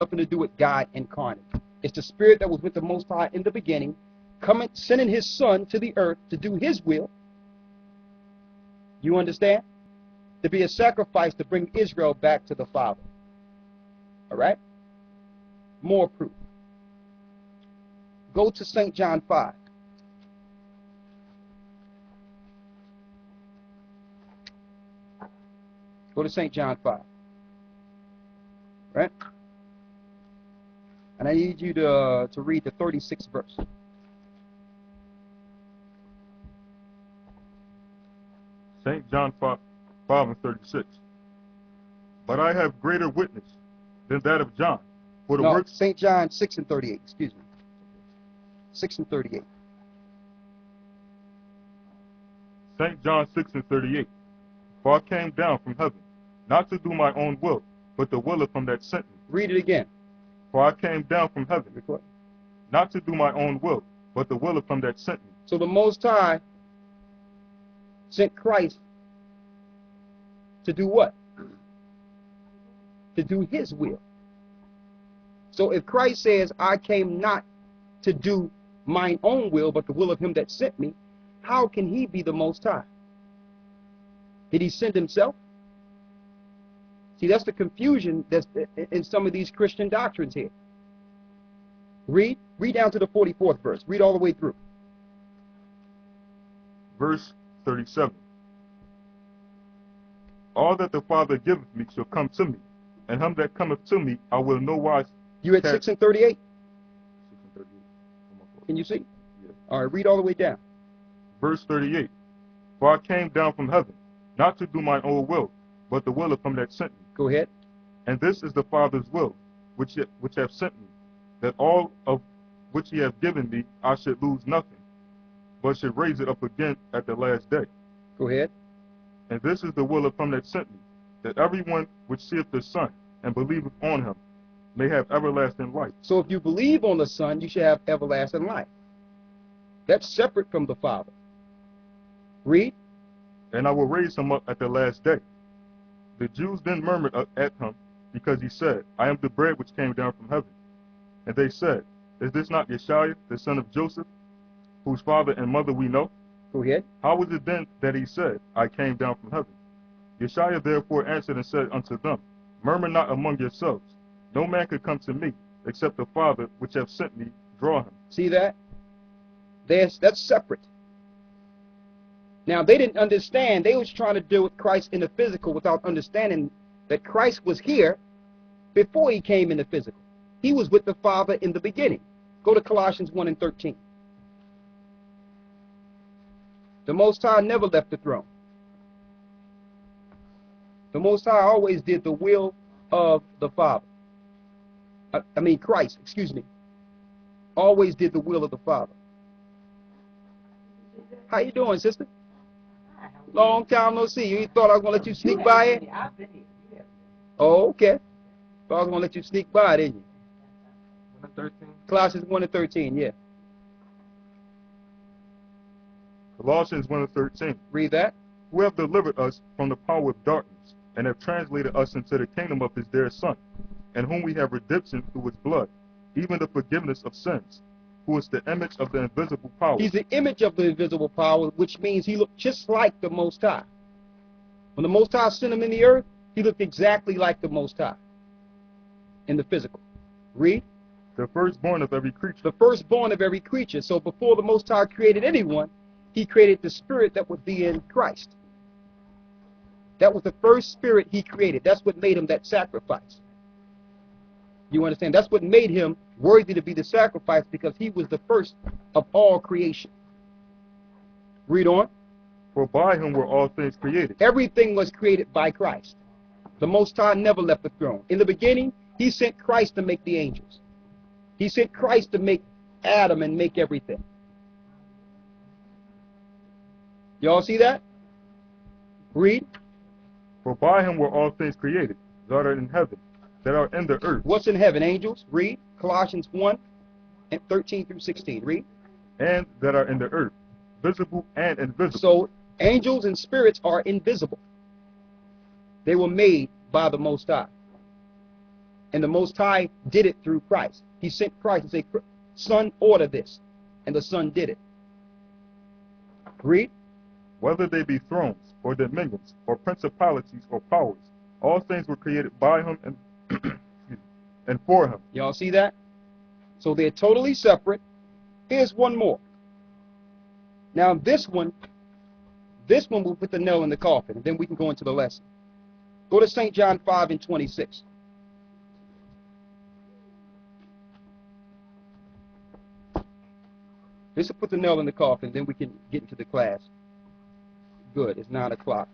Nothing to do with God incarnate. It's the spirit that was with the Most High in the beginning, coming, sending his son to the earth to do his will. You understand? To be a sacrifice to bring Israel back to the Father. All right? More proof. Go to St. John 5. Go to St. John 5. Right? And I need you to read the 36th verse. St. John 5 and 36. But I have greater witness than that of John. For the works. St. John 6 and 38, excuse me. 6 and 38. St. John 6 and 38. For I came down from heaven, not to do my own will, but the will of him that sent me. Read it again. For I came down from heaven, not to do my own will, but the will of him that sent me. So the Most High sent Christ to do what? To do his will. So if Christ says, I came not to do mine own will, but the will of him that sent me, how can he be the Most High? Did he send himself? See, that's the confusion that's in some of these Christian doctrines here. Read down to the 44th verse. Read all the way through. Verse 37. All that the Father giveth me shall come to me, and him that cometh to me I will no wise. You at 6 and 38? 6 and 38. Can you see? Yeah. All right, read all the way down. Verse 38. For I came down from heaven, not to do mine own will, but the will of him that sent me. Go ahead. And this is the Father's will, which hath sent me, that all of which he hath given me I should lose nothing, but should raise it up again at the last day. Go ahead. And this is the will of him that sent me, that everyone which seeth the Son and believeth on him may have everlasting life. So if you believe on the Son, you should have everlasting life. That's separate from the Father. Read. And I will raise him up at the last day. The Jews then murmured at him, because he said, I am the bread which came down from heaven. And they said, Is this not Yeshua, the son of Joseph, whose father and mother we know? Go ahead. How was it then that he said, I came down from heaven? Yeshua therefore answered and said unto them, Murmur not among yourselves. No man could come to me, except the Father which hath sent me draw him. See that? That's separate. Now, they didn't understand. They was trying to deal with Christ in the physical without understanding that Christ was here before he came in the physical. He was with the Father in the beginning. Go to Colossians 1 and 13. The Most High never left the throne. The Most High always did the will of the Father. Christ, excuse me. Always did the will of the Father. How you doing, sister? Long time no see. You thought I was going to let you sneak by it? Oh, okay. Thought I was going to let you sneak by, didn't you? 1 and 13. Colossians 1 and 13, yeah. Colossians 1 and 13. Read that. Who have delivered us from the power of darkness, and have translated us into the kingdom of his dear Son, in whom we have redemption through his blood, even the forgiveness of sins, who is the image of the invisible power. He's the image of the invisible power, which means he looked just like the Most High. When the Most High sent him in the earth, he looked exactly like the Most High in the physical. Read. The firstborn of every creature. The firstborn of every creature. So before the Most High created anyone, he created the spirit that would be in Christ. That was the first spirit he created. That's what made him that sacrifice. You understand? That's what made him worthy to be the sacrifice, because he was the first of all creation. Read on. For by him were all things created. Everything was created by Christ. The Most High never left the throne. In the beginning, he sent Christ to make the angels. He sent Christ to make Adam and make everything. Y'all see that? Read. For by him were all things created, that are in heaven, that are in the earth. What's in heaven? Angels. Read. Colossians 1 and 13 through 16. Read. And that are in the earth, visible and invisible. So angels and spirits are invisible. They were made by the Most High. And the Most High did it through Christ. He sent Christ and said, Son, order this. And the Son did it. Read. Whether they be thrones, or dominions, or principalities, or powers, all things were created by him and, and for him. Y'all see that? So they're totally separate. Here's one more. Now this one will put the nail in the coffin, and then we can go into the lesson. Go to St. John 5 and 26. This will put the nail in the coffin, then we can get into the class. Good, it's 9 o'clock.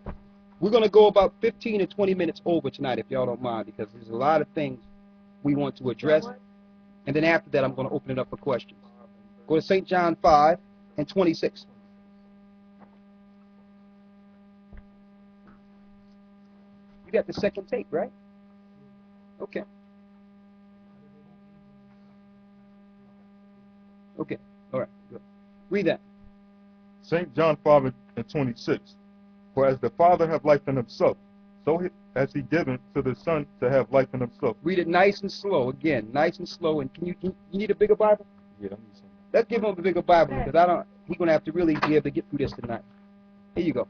We're going to go about 15 to 20 minutes over tonight, if y'all don't mind, because there's a lot of things we want to address. And then after that, I'm going to open it up for questions. Go to St. John 5 and 26. You got the second tape, right? Okay. Okay. All right. Good. Read that. St. John 5 and 26. For as the Father hath life in himself, so has he given to the Son to have life in himself. Read it nice and slow. Again, nice and slow. And you need a bigger Bible? Yeah, I'm using it. Let's give him a bigger Bible, because he's going to have to really be able to get through this tonight. Here you go.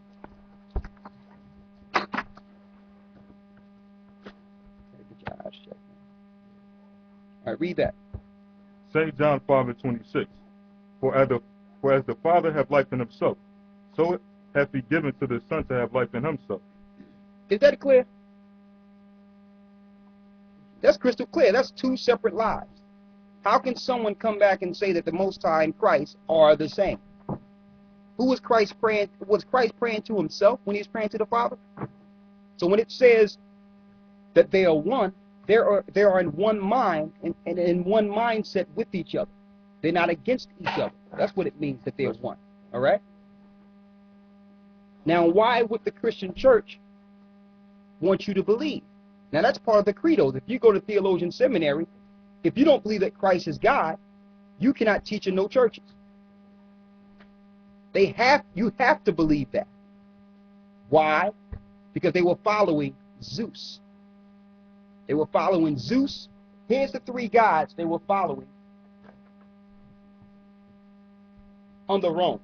All right, read that. St. John 5 and 26. For as the Father hath life in himself, so hath he given to the Son to have life in himself. Is that clear? That's crystal clear. That's two separate lives. How can someone come back and say that the Most High and Christ are the same? Who was Christ praying? Was Christ praying to himself when he was praying to the Father? So when it says that they are one, they are in one mind and in one mindset with each other. They're not against each other. That's what it means that they're one. All right? Now, why would the Christian church want you to believe? Now, that's part of the credos. If you go to theologian seminary, if you don't believe that Christ is God, you cannot teach in no churches. You have to believe that. Why? Because they were following Zeus. They were following Zeus. Here's the three gods they were following under Rome.